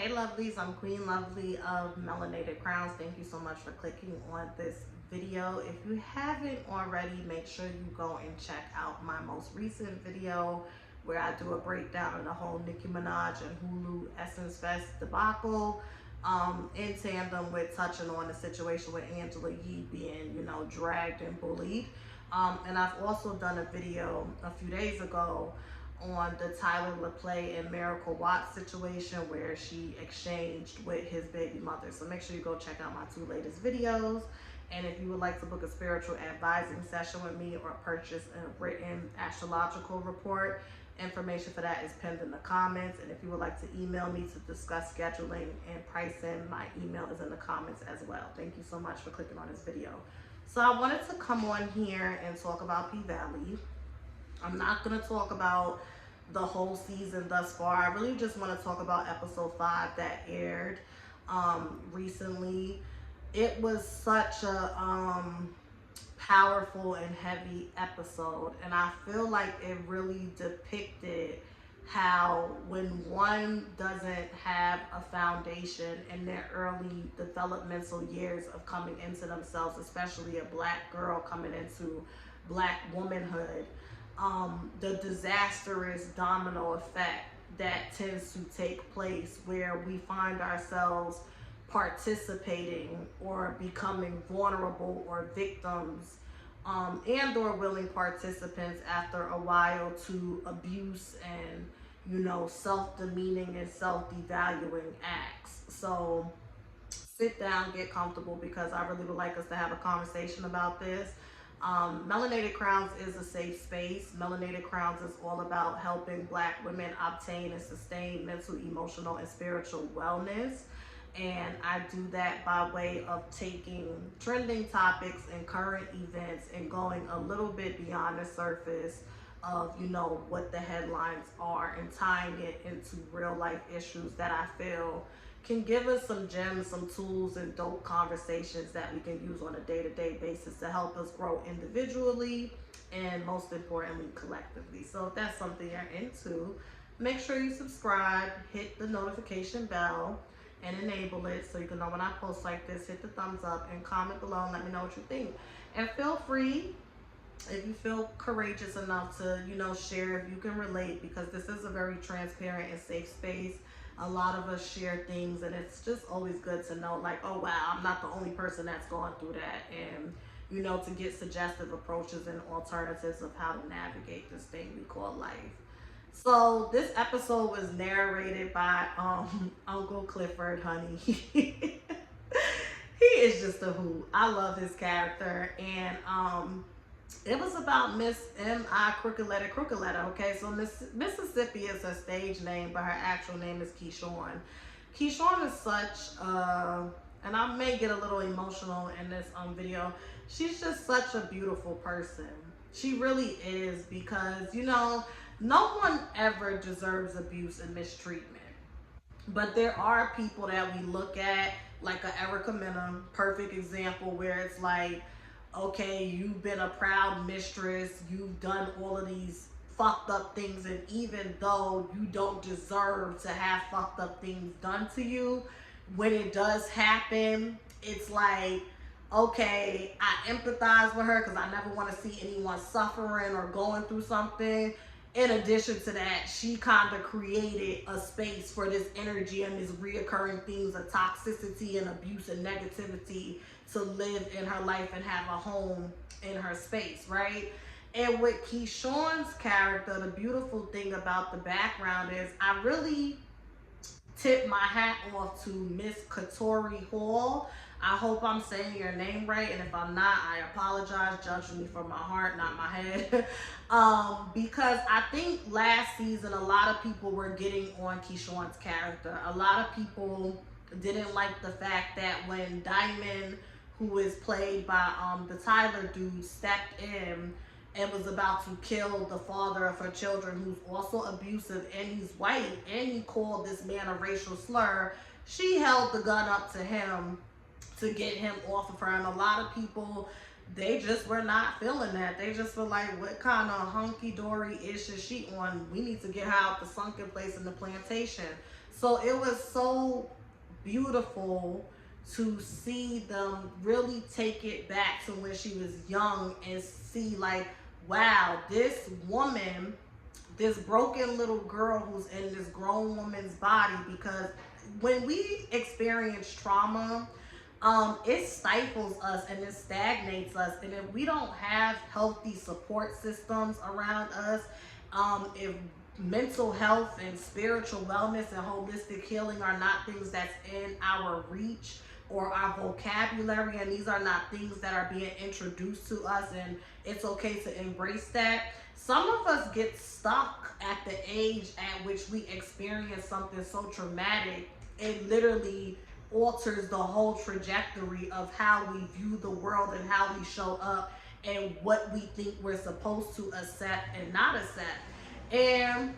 Hey lovelies, I'm Queen Lovely of Melanated Crowns. Thank you so much for clicking on this video. If you haven't already, make sure you go and check out my most recent video where I do a breakdown of the whole Nicki Minaj and Hulu Essence Fest debacle, in tandem with touching on the situation with Angela Yee being, dragged and bullied. And I've also done a video a few days ago on the Tyler LaPlay and Miracle Watts situation where she exchanged with his baby mother. So make sure you go check out my two latest videos. And if you would like to book a spiritual advising session with me or purchase a written astrological report, information for that is pinned in the comments. And if you would like to email me to discuss scheduling and pricing, my email is in the comments as well. Thank you so much for clicking on this video. So I wanted to come on here and talk about P-Valley. I'm not going to talk about the whole season thus far. I really just want to talk about episode 5 that aired recently. It was such a powerful and heavy episode, and I feel like it really depicted how when one doesn't have a foundation in their early developmental years of coming into themselves, especially a Black girl coming into Black womanhood, the disastrous domino effect that tends to take place where we find ourselves participating or becoming vulnerable or victims, and or willing participants after a while to abuse and self-demeaning and self-devaluing acts. So sit down, get comfortable, because I really would like us to have a conversation about this. Melanated Crowns is a safe space. Melanated Crowns is all about helping Black women obtain and sustain mental, emotional, and spiritual wellness. And I do that by way of taking trending topics and current events and going a little bit beyond the surface of, what the headlines are, and tying it into real life issues that I feel can give us some gems, some tools, and dope conversations that we can use on a day-to-day basis to help us grow individually and, most importantly, collectively. So if that's something you're into, make sure you subscribe, hit the notification bell, and enable it so you can know when I post like this. Hit the thumbs up and comment below and let me know what you think. And feel free, if you feel courageous enough to, share if you can relate, because this is a very transparent and safe space. A lot of us share things, and it's just always good to know, like, oh wow, I'm not the only person that's going through that, and to get suggestive approaches and alternatives of how to navigate this thing we call life. So this episode was narrated by Uncle Clifford, honey. He is just a hoot. I love his character. And it was about Miss M.I. Crooked Letter. Okay, so Mississippi is her stage name, but her actual name is Keyshawn. Keyshawn is such and I may get a little emotional in this video. She's just such a beautiful person. She really is, because no one ever deserves abuse and mistreatment. But there are people that we look at, like a Erica Mena, perfect example, where it's like, okay, you've been a proud mistress, you've done all of these fucked up things, and even though you don't deserve to have fucked up things done to you, when it does happen, it's like, okay, I empathize with her because I never want to see anyone suffering or going through something. In addition to that, she kind of created a space for this energy and these reoccurring things of toxicity and abuse and negativity to live in her life and have a home in her space, right? And with Keyshawn's character, the beautiful thing about the background is I really tip my hat off to Miss Katori Hall. I hope I'm saying your name right, and if I'm not, I apologize. Judge me from my heart, not my head. Because I think last season a lot of people were getting on Keyshawn's character. A lot of people didn't like the fact that when Diamond, who is played by the Tyler dude, stepped in and was about to kill the father of her children, who's also abusive, and he's white, and he called this man a racial slur, she held the gun up to him to get him off of her. And a lot of people, they just were not feeling that. They just were like, what kind of hunky-dory ish is she on? We need to get her out the sunken place in the plantation. So it was so beautiful to see them really take it back to when she was young and see like, wow, this woman, this broken little girl who's in this grown woman's body. Because when we experience trauma, it stifles us and it stagnates us. And if we don't have healthy support systems around us, if mental health and spiritual wellness and holistic healing are not things that's in our reach or our vocabulary, and these are not things that are being introduced to us, and it's okay to embrace that. Some of us get stuck at the age at which we experience something so traumatic, it literally alters the whole trajectory of how we view the world and how we show up and what we think we're supposed to accept and not accept. And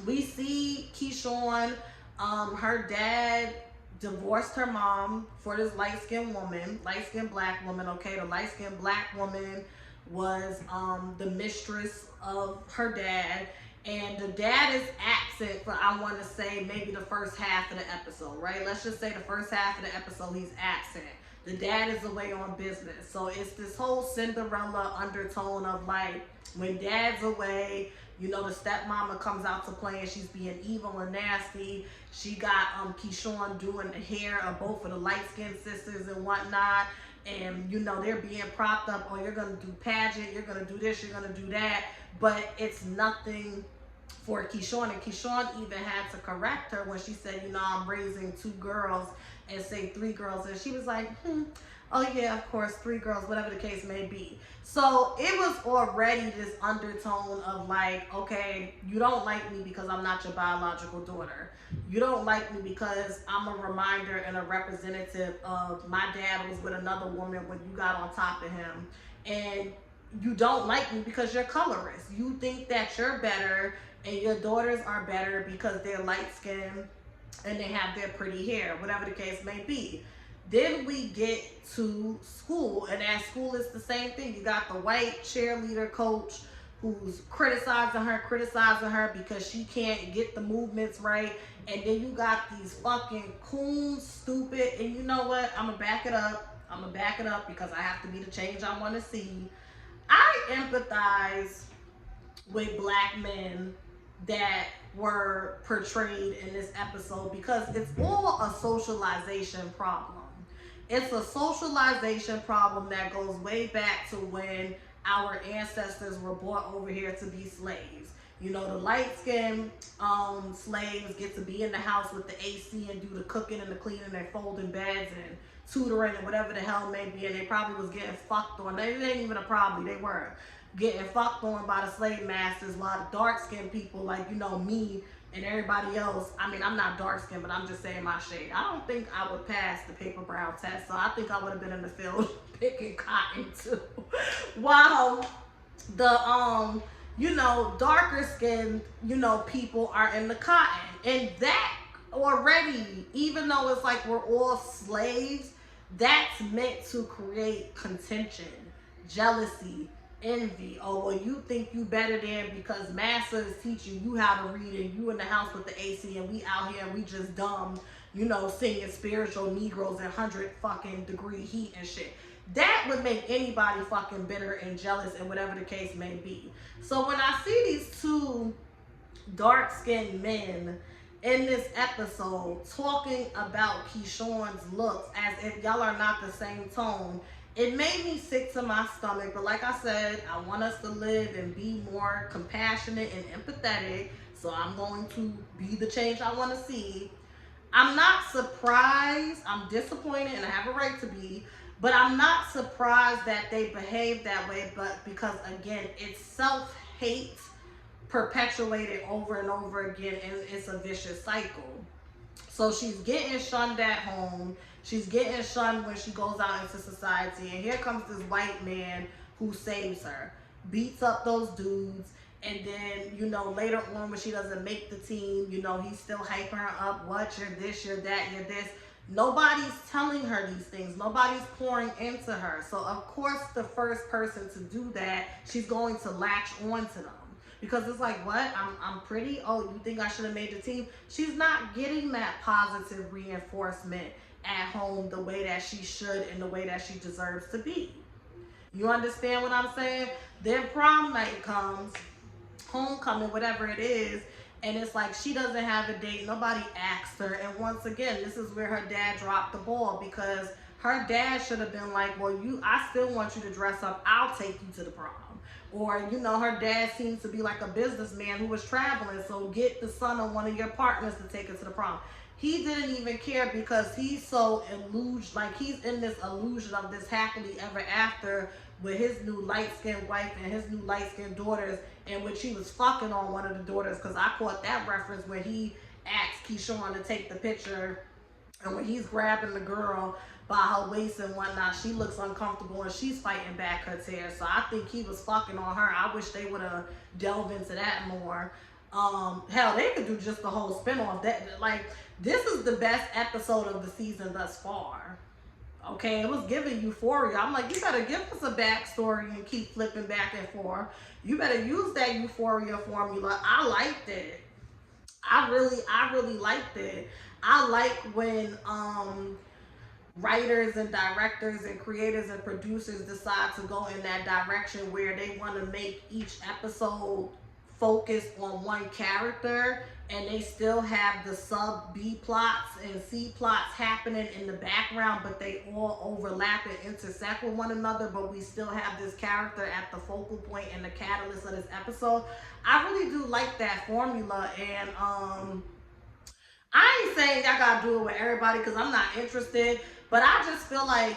we see Keyshawn, her dad divorced her mom for this light-skinned woman, light-skinned black woman, okay? The light-skinned black woman was the mistress of her dad, and the dad is absent for, I want to say, maybe the first half of the episode, right? Let's just say the first half of the episode he's absent. The dad is away on business. So it's this whole Cinderella undertone of like, when dad's away, you know, the stepmama comes out to play and she's being evil and nasty. She got Keyshawn doing the hair of both of the light-skinned sisters and whatnot. And, you know, they're being propped up. Oh, you're going to do pageant. You're going to do this. You're going to do that. But it's nothing for Keyshawn. And Keyshawn even had to correct her when she said, you know, I'm raising 2 girls and say 3 girls. And she was like, oh yeah, of course, 3 girls, whatever the case may be. So it was already this undertone of like, okay, you don't like me because I'm not your biological daughter. You don't like me because I'm a reminder and a representative of my dad was with another woman when you got on top of him. And you don't like me because you're colorist. You think that you're better and your daughters are better because they're light skinned and they have their pretty hair, whatever the case may be. Then we get to school, and at school it's the same thing. You got the white cheerleader coach who's criticizing her because she can't get the movements right. And then you got these fucking coon, stupid, and you know what? I'm gonna back it up because I have to be the change I want to see. I empathize with black men that were portrayed in this episode because it's all a socialization problem. It's a socialization problem that goes way back to when our ancestors were brought over here to be slaves. You know, the light-skinned slaves get to be in the house with the AC and do the cooking and the cleaning and folding beds and tutoring and whatever the hell may be, and they probably was getting fucked on. It ain't even a probably, they were getting fucked on by the slave masters, while the dark-skinned people like, you know, me and everybody else, I mean, I'm not dark skinned, but I'm just saying my shade. I don't think I would pass the paper brown test, so I think I would have been in the field picking cotton too. While the, you know, darker skinned, you know, people are in the cotton. And that already, even though it's like we're all slaves, that's meant to create contention, jealousy, envy. Oh, well, you think you better than because massa is teaching you how to read and you in the house with the AC and we out here and we just dumb, you know, singing spiritual Negroes in 100 fucking degree heat and shit. That would make anybody fucking bitter and jealous and whatever the case may be. So when I see these 2 dark-skinned men in this episode talking about Keyshawn's looks as if y'all are not the same tone, it made me sick to my stomach. But like I said, I want us to live and be more compassionate and empathetic. So I'm going to be the change I want to see. I'm not surprised. I'm disappointed, and I have a right to be. But I'm not surprised that they behave that way. But because, again, it's self-hate perpetuated over and over again, and it's a vicious cycle. So she's getting shunned at home. She's getting shunned when she goes out into society. And here comes this white man who saves her, beats up those dudes. And then, you know, later on when she doesn't make the team, you know, he's still hyping her up. What, you're this, you're that, you're this. Nobody's telling her these things. Nobody's pouring into her. So, of course, the first person to do that, she's going to latch on to them. Because it's like, what? I'm pretty? Oh, you think I should have made the team? She's not getting that positive reinforcement at home the way that she should and the way that she deserves to be. You understand what I'm saying? Then prom night comes, homecoming, whatever it is, and it's like she doesn't have a date. Nobody asked her. And once again, this is where her dad dropped the ball, because her dad should have been like, well, I still want you to dress up. I'll take you to the prom. Or, you know, her dad seems to be like a businessman who was traveling, so get the son of one of your partners to take her to the prom. He didn't even care, because he's so illusion, like he's in this illusion of this happily ever after with his new light-skinned wife and his new light-skinned daughters, in which he was fucking on one of the daughters, because I caught that reference where he asked Keyshawn to take the picture, and when he's grabbing the girl by her waist and whatnot, she looks uncomfortable and she's fighting back her tears. So I think he was fucking on her. I wish they would have delved into that more. Hell, they could do just the whole spinoff. That, like, this is the best episode of the season thus far. Okay, it was giving euphoria. I'm like, you better give us a backstory and keep flipping back and forth. You better use that euphoria formula. I liked it. I really liked it. I like when writers and directors and creators and producers decide to go in that direction where they want to make each episode focus on one character, and they still have the sub B plots and C plots happening in the background, but they all overlap and intersect with one another, but we still have this character at the focal point and the catalyst of this episode. I really do like that formula. And I ain't saying y'all gotta do it with everybody, because I'm not interested, but I just feel like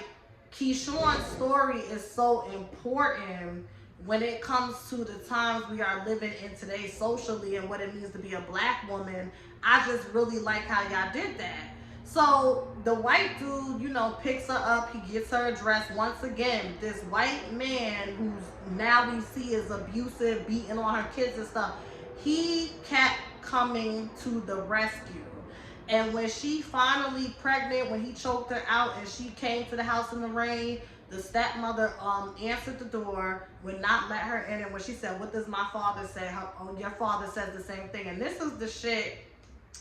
Keyshawn's story is so important when it comes to the times we are living in today socially and what it means to be a black woman. I just really like how y'all did that. So the white dude, you know, picks her up, he gets her address. Once again, this white man who's now we see is abusive, beating on her kids and stuff, he kept coming to the rescue. And when she finally pregnant, when he choked her out and she came to the house in the rain, the stepmother answered the door, would not let her in. And when she said, what does my father say? Oh, your father says the same thing. And this is the shit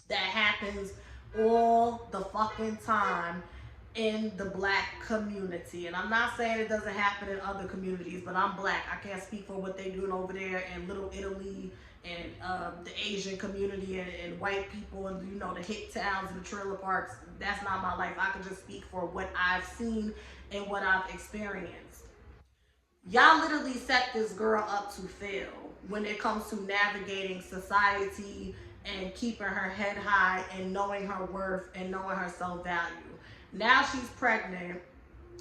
that happens all the fucking time in the black community. And I'm not saying it doesn't happen in other communities, but I'm black. I can't speak for what they doing over there in Little Italy and the Asian community and white people and, you know, the hick towns and the trailer parks. That's not my life. I can just speak for what I've seen and what I've experienced. Y'all literally set this girl up to fail when it comes to navigating society and keeping her head high and knowing her worth and knowing her self-value. Now she's pregnant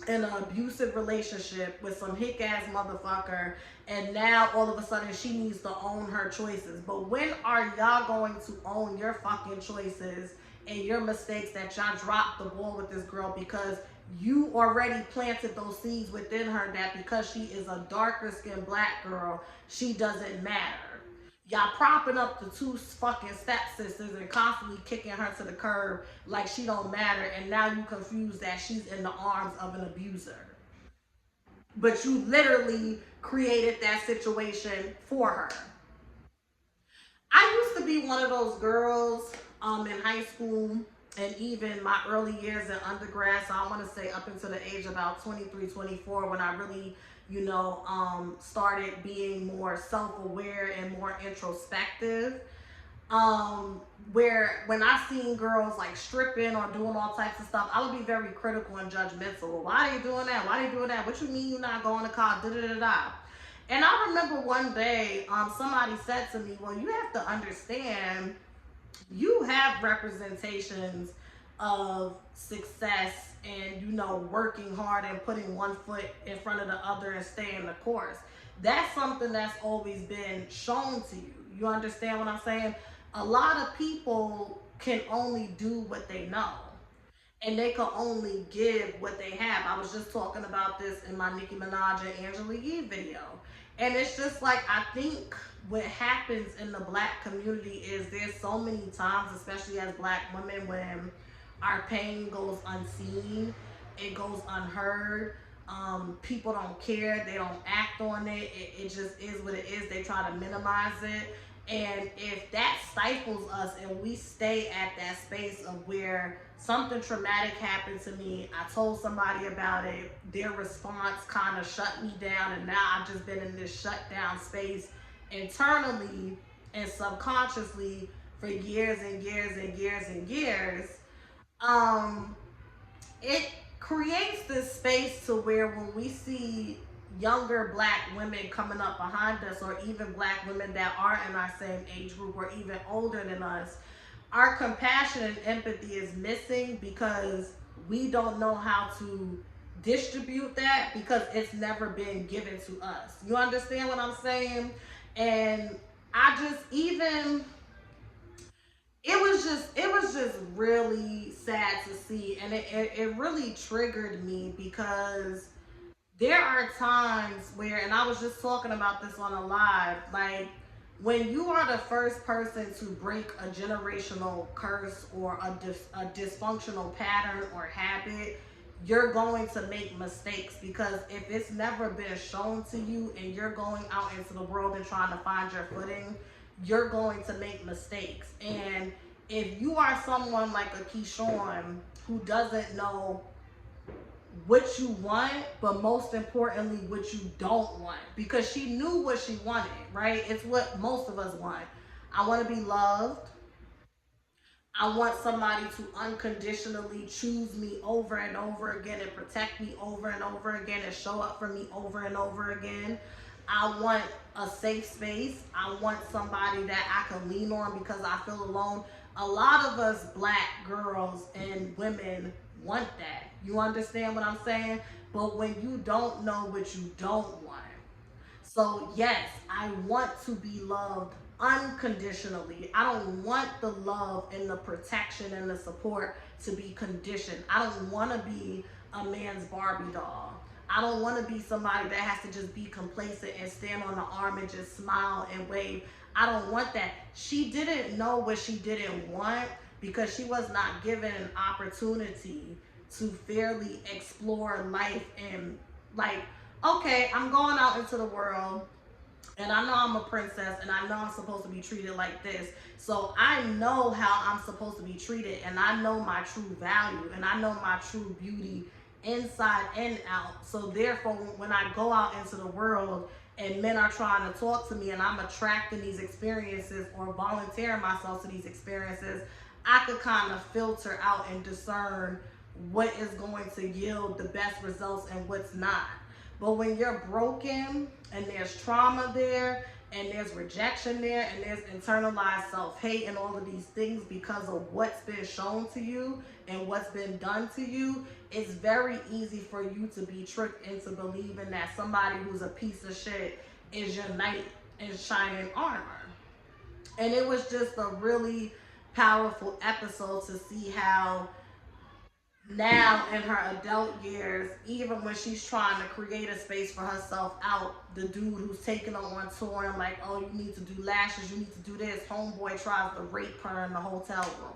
in an abusive relationship with some hick ass motherfucker, and now all of a sudden she needs to own her choices. But when are y'all going to own your fucking choices and your mistakes that y'all dropped the ball with this girl, because you already planted those seeds within her that because she is a darker skinned black girl, she doesn't matter. Y'all propping up the two fucking stepsisters and constantly kicking her to the curb like she don't matter, and now you confused that she's in the arms of an abuser. But you literally created that situation for her. I used to be one of those girls in high school and even my early years in undergrad, so I want to say up until the age of about 23, 24, when I really, you know, started being more self-aware and more introspective. Where when I seen girls like stripping or doing all types of stuff, I would be very critical and judgmental. Well, why are they doing that? Why are they doing that? What you mean you're not going to college? Da da da da. And I remember one day, somebody said to me, well, you have to understand, you have representations of success and, you know, working hard and putting one foot in front of the other and staying the course. That's something that's always been shown to you. You understand what I'm saying? A lot of people can only do what they know, and they can only give what they have. I was just talking about this in my Nicki Minaj and Angela Yee video. And it's just like, I think what happens in the black community is there's so many times, especially as black women, when our pain goes unseen, it goes unheard. People don't care, they don't act on it. It just is what it is. They try to minimize it. And if that stifles us and we stay at that space of where something traumatic happened to me, I told somebody about it, their response kind of shut me down, and now I've just been in this shut down space internally and subconsciously for years and years and years and years. um it creates this space to where when we see younger black women coming up behind us, or even black women that are in our same age group or even older than us, our compassion and empathy is missing because we don't know how to distribute that because it's never been given to us. You understand what I'm saying? And I just even it was just really sad to see, and it really triggered me because there are times where, and I was just talking about this on a live, like when you are the first person to break a generational curse or a dysfunctional pattern or habit, you're going to make mistakes, because if it's never been shown to you and you're going out into the world and trying to find your footing, you're going to make mistakes. And if you are someone like a Keyshawn who doesn't know what you want, but most importantly, what you don't want, because she knew what she wanted, right? It's what most of us want. I want to be loved. I want somebody to unconditionally choose me over and over again and protect me over and over again and show up for me over and over again. I want a safe space. I want somebody that I can lean on because I feel alone. A lot of us black girls and women want that. You understand what I'm saying? But when you don't know what you don't want, so yes, I want to be loved unconditionally. I don't want the love and the protection and the support to be conditioned. I don't want to be a man's Barbie doll. I don't want to be somebody that has to just be complacent and stand on the arm and just smile and wave. I don't want that. She didn't know what she didn't want because she was not given an opportunity to fairly explore life and, like, okay, I'm going out into the world and I know I'm a princess and I know I'm supposed to be treated like this. So I know how I'm supposed to be treated, and I know my true value, and I know my true beauty inside and out. So therefore, when I go out into the world and men are trying to talk to me and I'm attracting these experiences or volunteering myself to these experiences, I could kind of filter out and discern what is going to yield the best results and what's not. But when you're broken and there's trauma there and there's rejection there and there's internalized self-hate and all of these things because of what's been shown to you and what's been done to you, it's very easy for you to be tricked into believing that somebody who's a piece of shit is your knight in shining armor. And it was just a really powerful episode to see how now in her adult years, even when she's trying to create a space for herself out, the dude who's taking her on tour and like, oh, you need to do lashes, you need to do this, homeboy tries to rape her in the hotel room.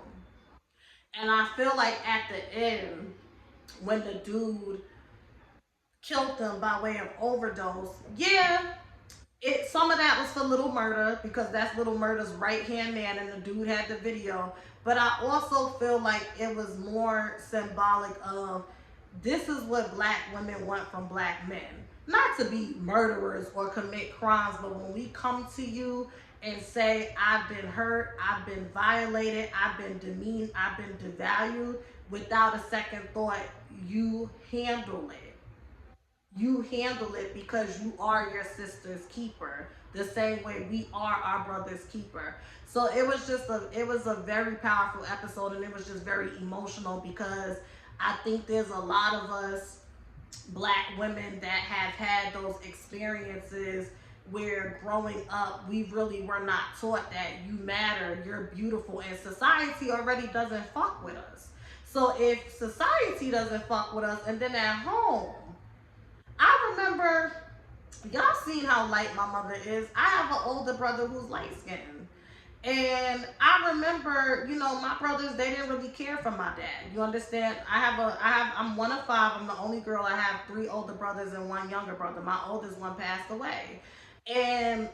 And I feel like at the end, when the dude killed them by way of overdose, yeah, some of that was for Little Murder because that's Little Murder's right hand man and the dude had the video. But I also feel like it was more symbolic of this is what black women want from black men. Not to be murderers or commit crimes, but when we come to you and say, I've been hurt, I've been violated, I've been demeaned, I've been devalued, without a second thought, you handle it. You handle it because you are your sister's keeper, the same way we are our brother's keeper. So it was a very powerful episode, and it was just very emotional because I think there's a lot of us black women that have had those experiences where growing up we really were not taught that you matter, you're beautiful, and society already doesn't fuck with us. So if society doesn't fuck with us, and then at home, I remember, y'all seen how light my mother is. I have an older brother who's light skinned. And I remember, you know, my brothers, they didn't really care for my dad. You understand? I'm one of five. I'm the only girl. I have three older brothers and one younger brother. My oldest one passed away. And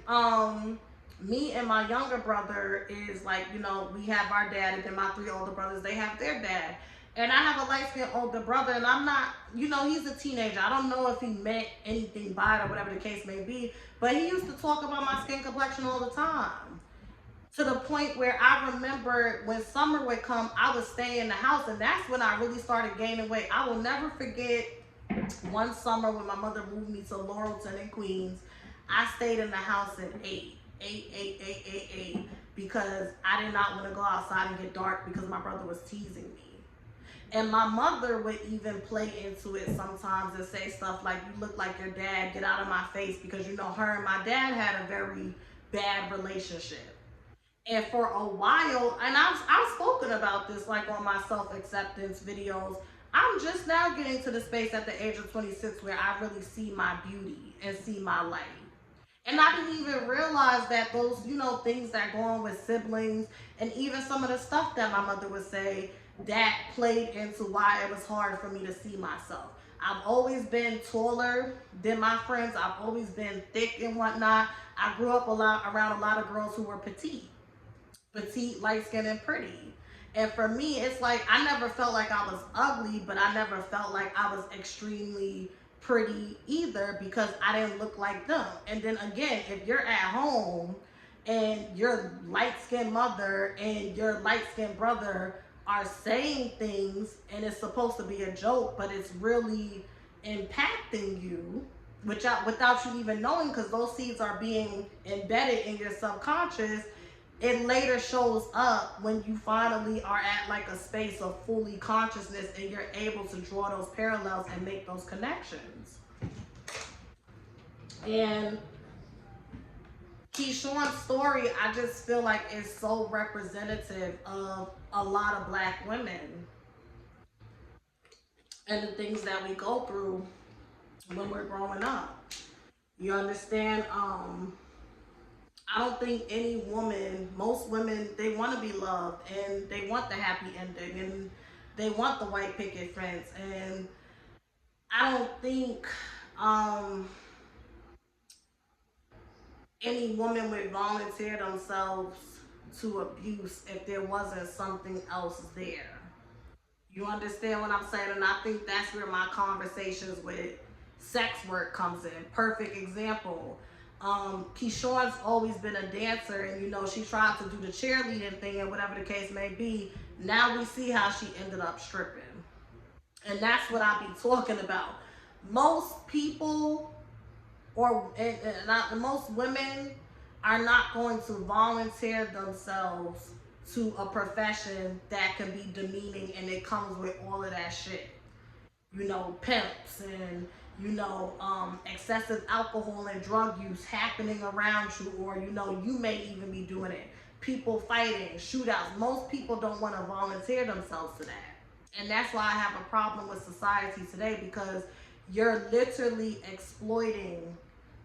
me and my younger brother is like, you know, we have our dad, and then my three older brothers, they have their dad. And I have a light skinned older brother, and I'm not, you know, he's a teenager. I don't know if he meant anything by it or whatever the case may be, but he used to talk about my skin complexion all the time. To the point where I remember when summer would come, I would stay in the house, and that's when I really started gaining weight. I will never forget one summer when my mother moved me to Laurelton in Queens. I stayed in the house and ate because I did not want to go outside and get dark because my brother was teasing me. And my mother would even play into it sometimes and say stuff like, "You look like your dad, get out of my face," because, you know, her and my dad had a very bad relationship. And for a while, and I've spoken about this like on my self-acceptance videos, I'm just now getting to the space at the age of 26 where I really see my beauty and see my light. And I didn't even realize that those, you know, things that go on with siblings and even some of the stuff that my mother would say, that played into why it was hard for me to see myself. I've always been taller than my friends. I've always been thick and whatnot. I grew up around a lot of girls who were petite, light skinned, and pretty. And for me, it's like I never felt like I was ugly, but I never felt like I was extremely pretty either because I didn't look like them. And then again, if you're at home and your light skinned mother and your light skinned brother are saying things and it's supposed to be a joke, but it's really impacting you without you even knowing, because those seeds are being embedded in your subconscious, it later shows up when you finally are at like a space of fully consciousness and you're able to draw those parallels and make those connections. And Keyshawn's story, I just feel like is so representative of a lot of Black women and the things that we go through when we're growing up. You understand? I don't think any woman, most women, they want to be loved and they want the happy ending and they want the white picket fence. And I don't think any woman would volunteer themselves to abuse if there wasn't something else there. You understand what I'm saying? And I think that's where my conversations with sex work comes in. Perfect example. Keyshawn's always been a dancer, and you know, she tried to do the cheerleading thing and whatever the case may be. Now we see how she ended up stripping. And that's what I be talking about. Most people most women are not going to volunteer themselves to a profession that can be demeaning, and it comes with all of that shit. You know, pimps and, you know, excessive alcohol and drug use happening around you, or, you know, you may even be doing it. People fighting, shootouts. Most people don't want to volunteer themselves to that. And that's why I have a problem with society today, because you're literally exploiting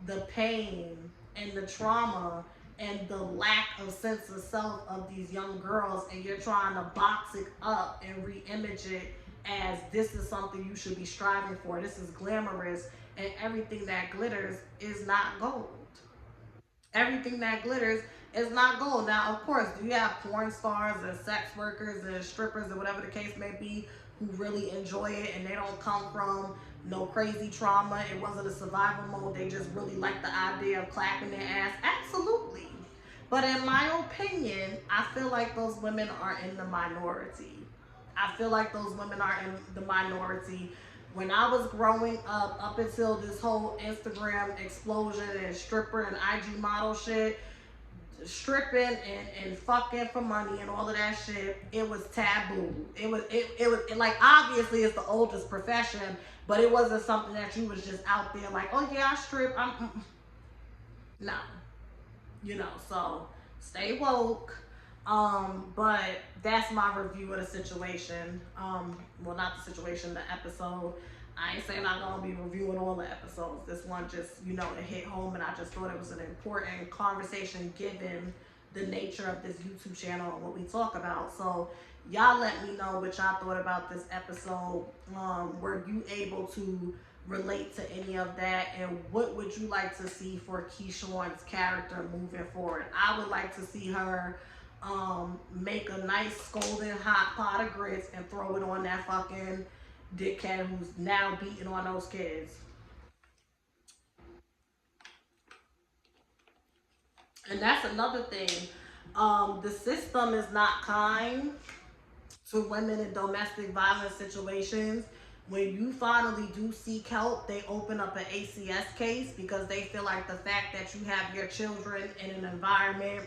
the pain and the trauma and the lack of sense of self of these young girls, and you're trying to box it up and re-image it as this is something you should be striving for. This is glamorous, and everything that glitters is not gold. Everything that glitters is not gold. Now, of course, you have porn stars and sex workers and strippers and whatever the case may be who really enjoy it, and they don't come from no crazy trauma. It wasn't a survival mode. They just really like the idea of clapping their ass. Absolutely. But in my opinion, I feel like those women are in the minority. I feel like those women are in the minority. When I was growing up until this whole Instagram explosion and stripper and IG model shit, stripping and fucking for money and all of that shit, it was taboo. It was like, obviously it's the oldest profession, but it wasn't something that you was just out there like, oh yeah, I strip. No, you know. So stay woke. But that's my review of the situation. Well, not the situation, the episode. I ain't saying I'm gonna be reviewing all the episodes. This one just, you know, it hit home, and I just thought it was an important conversation given the nature of this YouTube channel and what we talk about. So y'all let me know what y'all thought about this episode. Were you able to relate to any of that, and what would you like to see for Keyshawn's character moving forward? I would like to see her make a nice scalding hot pot of grits and throw it on that fucking dickhead who's now beating on those kids. And that's another thing. The system is not kind to women in domestic violence situations. When you finally do seek help, they open up an ACS case because they feel like the fact that you have your children in an environment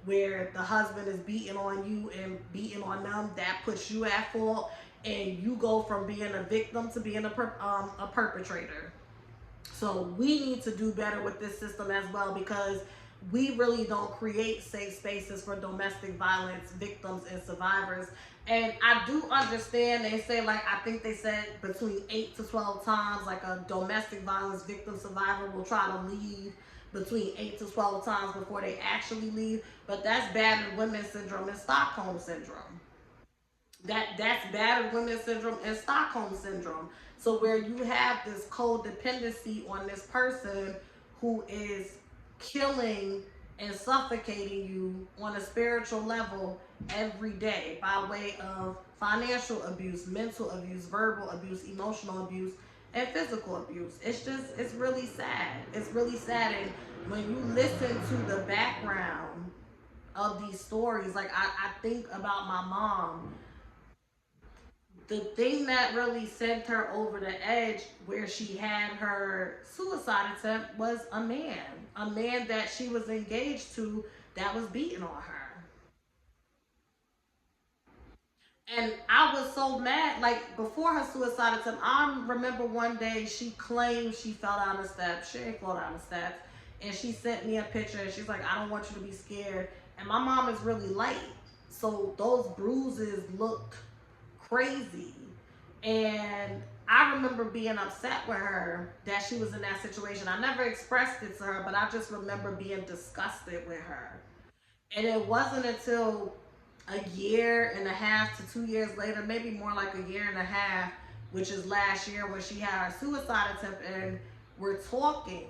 where the husband is beating on you and beating on them, that puts you at fault, and you go from being a victim to being a perpetrator. So we need to do better with this system as well, because we really don't create safe spaces for domestic violence victims and survivors. And I do understand, they say, like, I think they said between 8 to 12 times, like a domestic violence victim survivor will try to leave between 8 to 12 times before they actually leave. But that's battered women syndrome and Stockholm syndrome. That's battered women syndrome and Stockholm syndrome. So where you have this codependency on this person who is killing and suffocating you on a spiritual level every day by way of financial abuse, mental abuse, verbal abuse, emotional abuse, and physical abuse. It's really sad. It's really sad. And when you listen to the background of these stories, like I think about my mom. The thing that really sent her over the edge where she had her suicide attempt was a man that she was engaged to that was beating on her. And I was so mad, like before her suicide attempt, I remember one day she claimed she fell down the steps. She ain't fall down the steps. And she sent me a picture and she's like, I don't want you to be scared. And my mom is really light. So those bruises looked crazy. And I remember being upset with her that she was in that situation. I never expressed it to her, but I just remember being disgusted with her. And it wasn't until a year and a half to 2 years later, maybe more like a year and a half, which is last year, when she had her suicide attempt, and we're talking,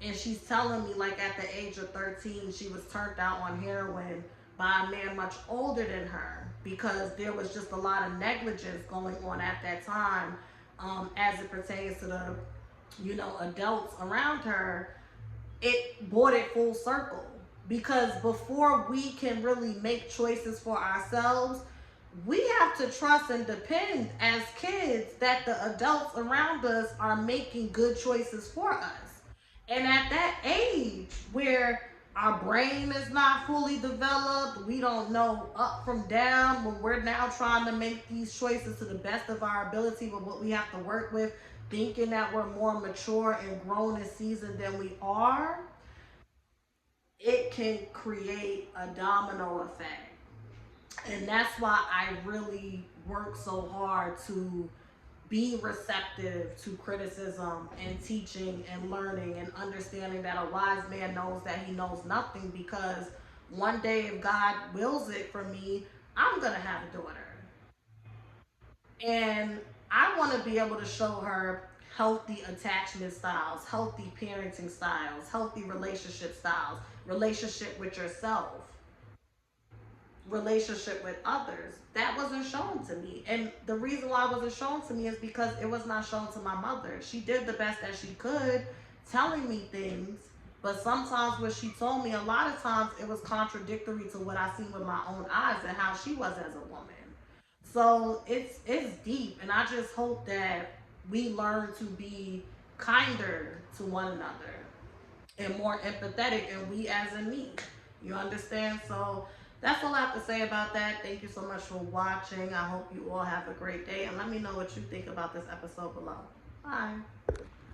and she's telling me, like, at the age of 13, she was turned out on heroin by a man much older than her, because there was just a lot of negligence going on at that time, as it pertains to the, adults around her. It brought it full circle, because before we can really make choices for ourselves, we have to trust and depend as kids that the adults around us are making good choices for us. And at that age where our brain is not fully developed, we don't know up from down, when we're now trying to make these choices to the best of our ability with what we have to work with, thinking that we're more mature and grown and seasoned than we are, it can create a domino effect. And that's why I really work so hard to be receptive to criticism and teaching and learning and understanding that a wise man knows that he knows nothing, because one day, if God wills it for me, I'm going to have a daughter. And I want to be able to show her healthy attachment styles, healthy parenting styles, healthy relationship styles, relationship with yourself, relationship with others. That wasn't shown to me. And the reason why it wasn't shown to me is because it was not shown to my mother. She did the best that she could telling me things, but sometimes what she told me, a lot of times it was contradictory to what I seen with my own eyes and how she was as a woman. So it's deep, and I just hope that we learn to be kinder to one another and more empathetic, and we as in me. You understand? So that's all I have to say about that. Thank you so much for watching. I hope you all have a great day, and let me know what you think about this episode below. Bye.